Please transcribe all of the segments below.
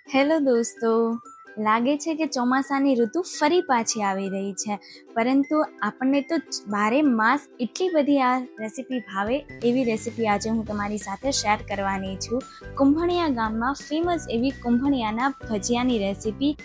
Hello દોસ્તો, લાગે છે કે ચોમાસાની ઋતુ ફરી પાછી આવી રહી છે, પરંતુ આપણને તો બારે માસ એટલી બધી આ રેસીપી ભાવે એવી રેસીપી આજે હું તમારી સાથે શેર કરવાની છું. કુંભણિયા ગામમાં ફેમસ એવી કુંભણિયાના ભજીયાની રેસીપી.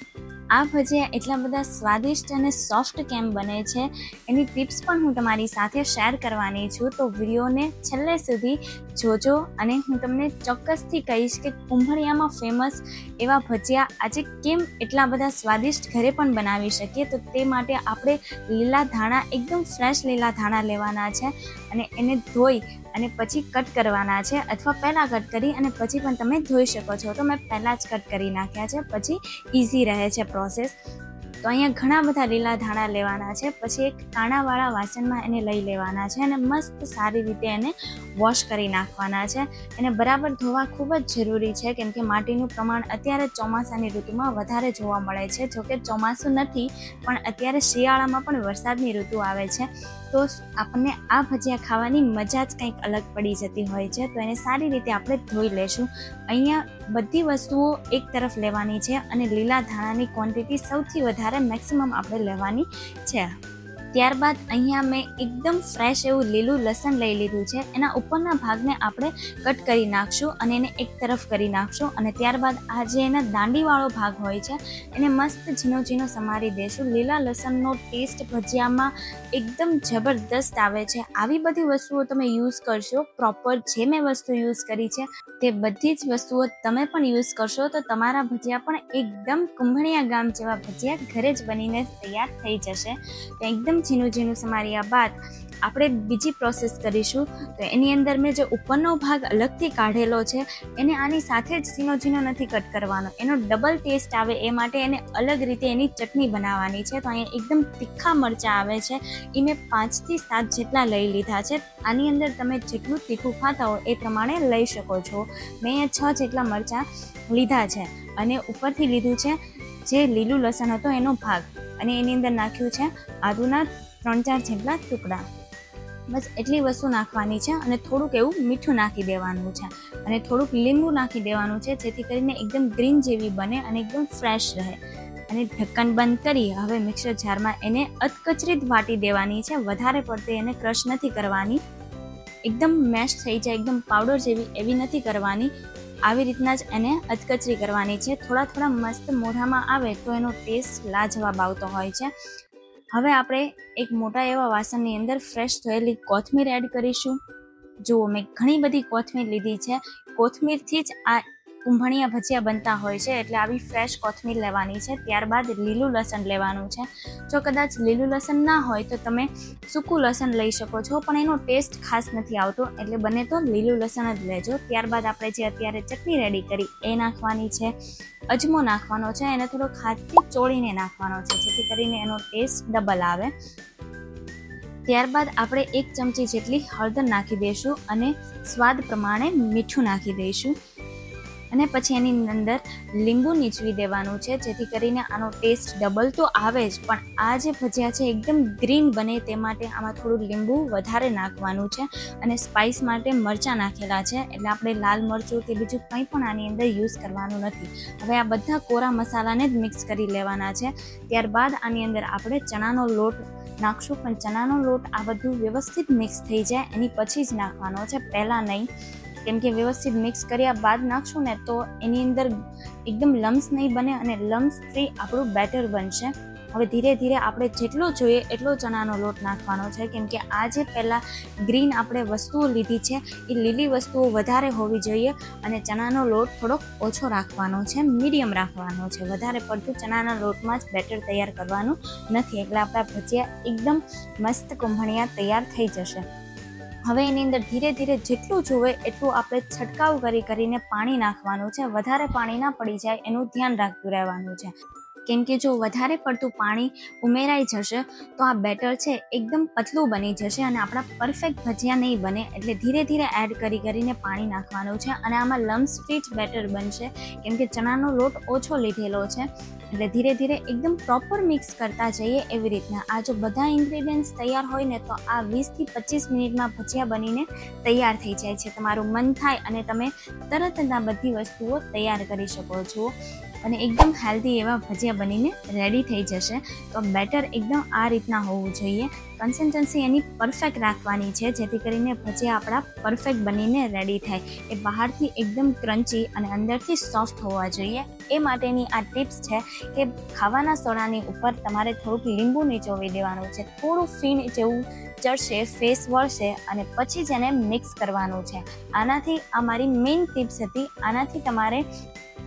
આ ભજીયા એટલા બધા સ્વાદિષ્ટ અને સોફ્ટ કેમ બને છે એની ટિપ્સ પણ હું તમારી સાથે શેર કરવાની છું, તો વિડીયોને છેલ્લે સુધી જોજો અને હું તમને ચોક્કસથી કહીશ કે કુંભળિયામાં ફેમસ એવા ભજીયા આજે કેમ એટલા બધા સ્વાદિષ્ટ ઘરે પણ બનાવી શકીએ. તો તે માટે આપણે લીલા ધાણા, એકદમ ફ્રેશ લીલા ધાણા લેવાના છે અને એને ધોઈ અને પછી કટ કરવાના છે, અથવા પહેલાં કટ કરી અને પછી પણ તમે ધોઈ શકો છો. તો મેં પહેલાં જ કટ કરી નાખ્યા છે, પછી ઇઝી રહે છે પ્રોસેસ. તો અહીંયા ઘણા બધા લીલા ધાણા લેવાના છે. પછી એક કાણાવાળા વાસણમાં એને લઈ લેવાના છે અને મસ્ત સારી રીતે એને વોશ કરી નાખવાના છે. એને બરાબર ધોવા ખૂબ જ જરૂરી છે, કેમ કે માટીનું પ્રમાણ અત્યારે ચોમાસાની ઋતુમાં વધારે જોવા મળે છે. જોકે ચોમાસું નથી, પણ અત્યારે શિયાળામાં પણ વરસાદની ઋતુ આવે છે, તો આપણને આ ભજીયા ખાવાની મજા જ કંઈક અલગ પડી જતી હોય છે. તો એને સારી રીતે આપણે ધોઈ લેશું. અહીંયા બધી વસ્તુઓ એક તરફ લેવાની છે અને લીલા ધાણાની ક્વોન્ટિટી સૌથી વધારે મેક્સિમમ આપણે લેવાની છે. ત્યારબાદ અહીંયા મેં એકદમ ફ્રેશ એવું લીલું લસણ લઈ લીધું છે. એના ઉપરના ભાગને આપણે કટ કરી નાખશું અને એને એક તરફ કરી નાખશું, અને ત્યારબાદ આ જે એના દાંડીવાળો ભાગ હોય છે એને મસ્ત ઝીણો ઝીણો સમારી દેશું. લીલા લસણનો ટેસ્ટ ભજીયામાં એકદમ જબરદસ્ત આવે છે. આવી બધી વસ્તુઓ તમે યુઝ કરશો, પ્રોપર જે મેં વસ્તુ યુઝ કરી છે તે બધી જ વસ્તુઓ તમે પણ યુઝ કરશો તો તમારા ભજીયા પણ એકદમ કુંભણિયા ગામ જેવા ભજીયા ઘરે જ બનીને તૈયાર થઈ જશે. તો એકદમ ઝીણું ઝીણું સમાર્યા બાદ આપણે બીજી પ્રોસેસ કરીશું. તો એની અંદર મેં જે ઉપરનો ભાગ અલગથી કાઢેલો છે એને આની સાથે જ ઝીણો ઝીણો નથી કટ કરવાનો. એનો ડબલ ટેસ્ટ આવે એ માટે એને અલગ રીતે એની ચટણી બનાવવાની છે. તો અહીંયા એકદમ તીખા મરચાં આવે છે, એ મેં 5 થી 7 જેટલા લઈ લીધા છે. આની અંદર તમે જેટલું તીખું ખાતા હો એ પ્રમાણે લઈ શકો છો. મેં અહીંયા 6 જેટલા મરચાં લીધા છે અને ઉપરથી લીધું છે જે લીલું લસણ હતો એનો ભાગ, અને એની અંદર નાખ્યું છે આદુના 3-4 જેટલા ટુકડા. બસ એટલી વસ્તુ નાખવાની છે અને થોડુંક એવું મીઠું નાખી દેવાનું છે અને થોડુંક લીંબુ નાખી દેવાનું છે, જેથી કરીને એકદમ ગ્રીન જેવી બને અને એકદમ ફ્રેશ રહે. અને ઢક્કન બંધ કરી હવે મિક્સર જારમાં એને અધકચરી વાટી દેવાની છે. વધારે પડતી એને ક્રશ નથી કરવાની, એકદમ મેશ થઈ જાય, એકદમ પાવડર જેવી એવી નથી કરવાની. આવી રીતના જ એને અધકચરી કરવાની છે. થોડા થોડા મસ્ત મોઢામાં આવે તો એનો ટેસ્ટ લાજવાબ આવતો હોય છે. હવે આપણે એક મોટા એવા વાસણની અંદર ફ્રેશ થયેલી કોથમીર એડ કરીશું. જુઓ, મેં ઘણી બધી કોથમીર લીધી છે. કોથમીરથી જ આ કુંભણિયા ભજીયા બનતા હોય છે, એટલે આવી ફ્રેશ કોથમીર લેવાની છે. ત્યારબાદ લીલું લસણ લેવાનું છે. જો કદાચ લીલું લસણ ના હોય તો તમે સૂકું લસણ લઈ શકો છો, પણ એનો ટેસ્ટ ખાસ નથી આવતો, એટલે બને તો લીલું લસણ જ લેજો. ત્યારબાદ આપણે જે અત્યારે ચટણી રેડી કરી એ નાખવાની છે. અજમો નાખવાનો છે, એને થોડોક હાથથી ચોળીને નાખવાનો છે, જેથી કરીને એનો ટેસ્ટ ડબલ આવે. ત્યારબાદ આપણે 1 ચમચી જેટલી હળદર નાખી દઈશું અને સ્વાદ પ્રમાણે મીઠું નાખી દઈશું. અને પછી એની અંદર લીંબુ નીચવી દેવાનું છે, જેથી કરીને આનો ટેસ્ટ ડબલ તો આવે જ, પણ આ જે ભજીયા છે એકદમ ગ્રીન બને તે માટે આમાં થોડું લીંબુ વધારે નાખવાનું છે. અને સ્પાઇસ માટે મરચાં નાખેલા છે, એટલે આપણે લાલ મરચું કે બીજું કંઈ પણ આની અંદર યુઝ કરવાનું નથી. હવે આ બધા કોરા મસાલાને જ મિક્સ કરી લેવાના છે. ત્યારબાદ આની અંદર આપણે ચણાનો લોટ નાખશું, પણ ચણાનો લોટ આ બધું વ્યવસ્થિત મિક્સ થઈ જાય એની પછી જ નાખવાનો છે, પહેલાં નહીં. કેમ કે વ્યવસ્થિત મિક્સ કર્યા બાદ નાખશું ને તો એની અંદર એકદમ લમ્સ નહીં બને અને લમ્સ ફ્રી આપણું બેટર બનશે. હવે ધીરે ધીરે આપણે જેટલો જોઈએ એટલો ચણાનો લોટ નાખવાનો છે, કેમ કે આ જે પહેલાં ગ્રીન આપણે વસ્તુઓ લીધી છે એ લીલી વસ્તુઓ વધારે હોવી જોઈએ અને ચણાનો લોટ થોડોક ઓછો રાખવાનો છે, મીડિયમ રાખવાનો છે. વધારે પડતું ચણાના લોટમાં જ બેટર તૈયાર કરવાનું નથી, એટલે આપણા ભજીયા એકદમ મસ્ત કુંભણિયા તૈયાર થઈ જશે. હવે એની અંદર ધીરે ધીરે જેટલું જોવે એટલું આપણે છંટકાવ કરીને પાણી નાખવાનું છે. વધારે પાણી ના પડી જાય એનું ધ્યાન રાખતું રહેવાનું છે, કેમ કે જો વધારે પડતું પાણી ઉમેરાઈ જશે તો આ બેટર છે એકદમ પતલું બની જશે અને આપણા પરફેક્ટ ભજીયા નહીં બને. એટલે ધીરે ધીરે એડ કરીને પાણી નાખવાનું છે અને આમાં લમ્સ ફ્રી જ બેટર બનશે, કેમ કે ચણાનો લોટ ઓછો લીધેલો છે. એટલે ધીરે ધીરે એકદમ પ્રોપર મિક્સ કરતા જઈએ એવી રીતના. આ જો બધા ઇન્ગ્રેડિયન્ટ્સ તૈયાર હોય ને તો આ 20 થી 25 મિનિટમાં ભજીયા બનીને તૈયાર થઈ જાય છે. તમારું મન થાય અને તમે તરત જ આ બધી વસ્તુઓ તૈયાર કરી શકો છો અને એકદમ હેલ્ધી એવા ભજીયા બનીને રેડી થઈ જશે. તો બેટર એકદમ આ રીતના હોવું જોઈએ. કન્સિસ્ટન્સી એની પરફેક્ટ રાખવાની છે જેથી કરીને ભજીયા આપણા પરફેક્ટ બનીને રેડી થાય. એ બહારથી એકદમ ક્રન્ચી અને અંદરથી સોફ્ટ હોવા જોઈએ. એ માટેની આ ટિપ્સ છે કે ખાવાના સોડાની ઉપર તમારે થોડુંક લીંબુ નીચોવી દેવાનું છે. થોડું ફીણ જેવું ચડશે, ફેસ વળશે અને પછી જ એને મિક્સ કરવાનું છે. આનાથી આ મારી મેઇન ટિપ્સ હતી. આનાથી તમારે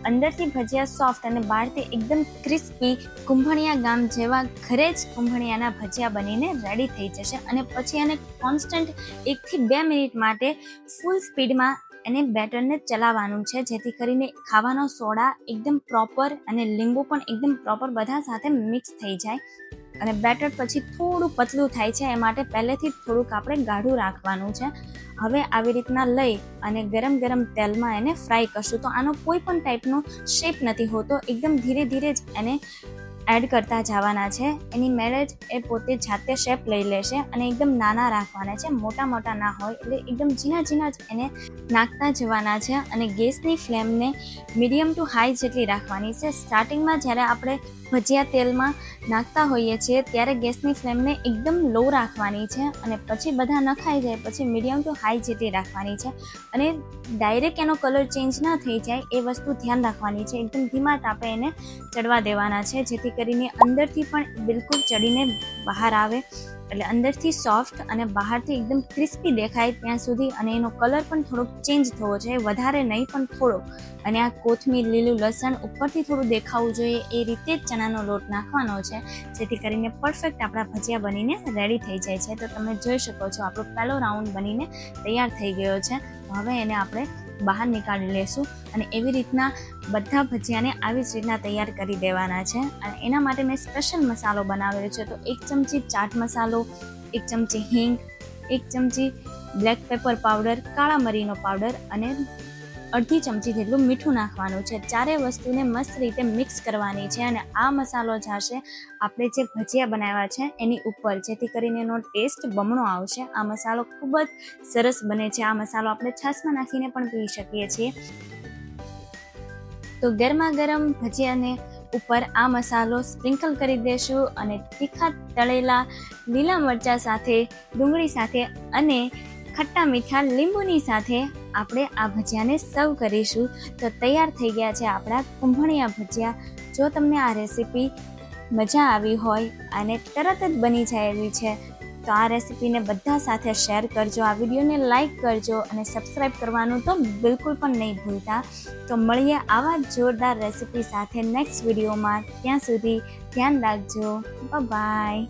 અંદરથી ભજીયા સોફ્ટ અને બહારથી એકદમ ક્રિસ્પી કુંભણિયા ગામ જેવા ઘરે જ કુંભણિયાના ભજીયા બનીને રેડી થઈ જશે. અને પછી એને કોન્સ્ટન્ટ 1 થી 2 મિનિટ માટે ફૂલ સ્પીડમાં એને બેટરને ચલાવવાનું છે જેથી કરીને ખાવાનો સોડા એકદમ પ્રોપર અને લીંબુ પણ એકદમ પ્રોપર બધા સાથે મિક્સ થઈ જાય. અને બેટર પછી થોડું પતલું થાય છે, એ માટે પહેલેથી થોડુંક આપણે ગાઢું રાખવાનું છે. હવે આવી રીતના લઈ અને ગરમ ગરમ તેલમાં એને ફ્રાય કરશું. તો આનો કોઈ પણ ટાઈપનો શેપ નથી હોતો, એકદમ ધીરે ધીરે જ એને એડ કરતા જવાના છે. એની મેરેજ એ પોતે જાતે શેપ લઈ લેશે અને એકદમ નાના રાખવાના છે, મોટા મોટા ના હોય એટલે એકદમ ઝીણા ઝીણા જ એને નાખતા જવાના છે. અને ગેસની ફ્લેમને મીડિયમ ટુ હાઈ જેટલી રાખવાની છે. સ્ટાર્ટિંગમાં જ્યારે આપણે ભજીયા તેલમાં નાખતા હોઈએ છીએ ત્યારે ગેસની ફ્લેમને એકદમ લો રાખવાની છે અને પછી બધા નખાઈ જાય પછી મીડિયમ ટુ હાઈ જેટલી રાખવાની છે. અને ડાયરેક્ટ એનો કલર ચેન્જ ના થઈ જાય એ વસ્તુ ધ્યાન રાખવાની છે. એકદમ ધીમા તાપે એને ચડવા દેવાના છે જેથી કરીને અંદરથી પણ બિલકુલ ચડીને બહાર આવે, એટલે અંદરથી સોફ્ટ અને બહારથી એકદમ ક્રિસ્પી દેખાય ત્યાં સુધી. અને એનો કલર પણ થોડોક ચેન્જ થવો જોઈએ, વધારે નહીં પણ થોડો. અને આ કોથમીર, લીલું લસણ ઉપરથી થોડું દેખાવું જોઈએ એ રીતે જ ચણાનો લોટ નાખવાનો છે જેથી કરીને પરફેક્ટ આપણા ભજીયા બનીને રેડી થઈ જાય છે. તો તમે જોઈ શકો છો આપણો પહેલો રાઉન્ડ બનીને તૈયાર થઈ ગયો છે. હવે એને આપણે બહાર નીકાળી લેશું અને એવી રીતના બધા ભજીયાને આવી જ રીતના તૈયાર કરી દેવાના છે. અને એના માટે મેં સ્પેશિયલ મસાલો બનાવેલો છે. તો 1 ચમચી ચાટ મસાલો, 1 ચમચી હિંગ, 1 ચમચી બ્લેક પેપર પાવડર, કાળા મરીનો પાવડર અને અડધી ચમચી જેટલું મીઠું નાખવાનું છે. ચારે વસ્તુને મસ્ત રીતે મિક્સ કરવાની છે. અને આ મસાલો જશે આપણે જે ભજીયા બનાવ્યા છે એની ઉપર જેથી કરીને એનો ટેસ્ટ બમણો આવશે. આ મસાલો ખૂબ જ સરસ બને છે. આ મસાલો આપણે છાશમાં નાખીને પણ પી શકીએ છીએ. તો ગરમા ગરમ ભજીયાને ઉપર આ મસાલો સ્પ્રિંકલ કરી દેશું અને તીખા તળેલા લીલા મરચાં સાથે, ડુંગળી સાથે અને ખટ્ટા મીઠા લીંબુની સાથે આપણે આ ભજીયાને સર્વ કરીશું. તો તૈયાર થઈ ગયા છે આપણા કુંભણિયા ભજીયા. જો તમને આ રેસીપી મજા આવી હોય અને તરત જ બની જાય એવી છે તો આ રેસીપીને બધા સાથે શેર કરજો, આ વિડીયોને લાઈક કરજો અને સબસ્ક્રાઈબ કરવાનું તો બિલકુલ પણ નહીં ભૂલતા. તો મળીએ આવા જોરદાર રેસીપી સાથે નેક્સ્ટ વિડીયોમાં. ત્યાં સુધી ધ્યાન રાખજો. બાય.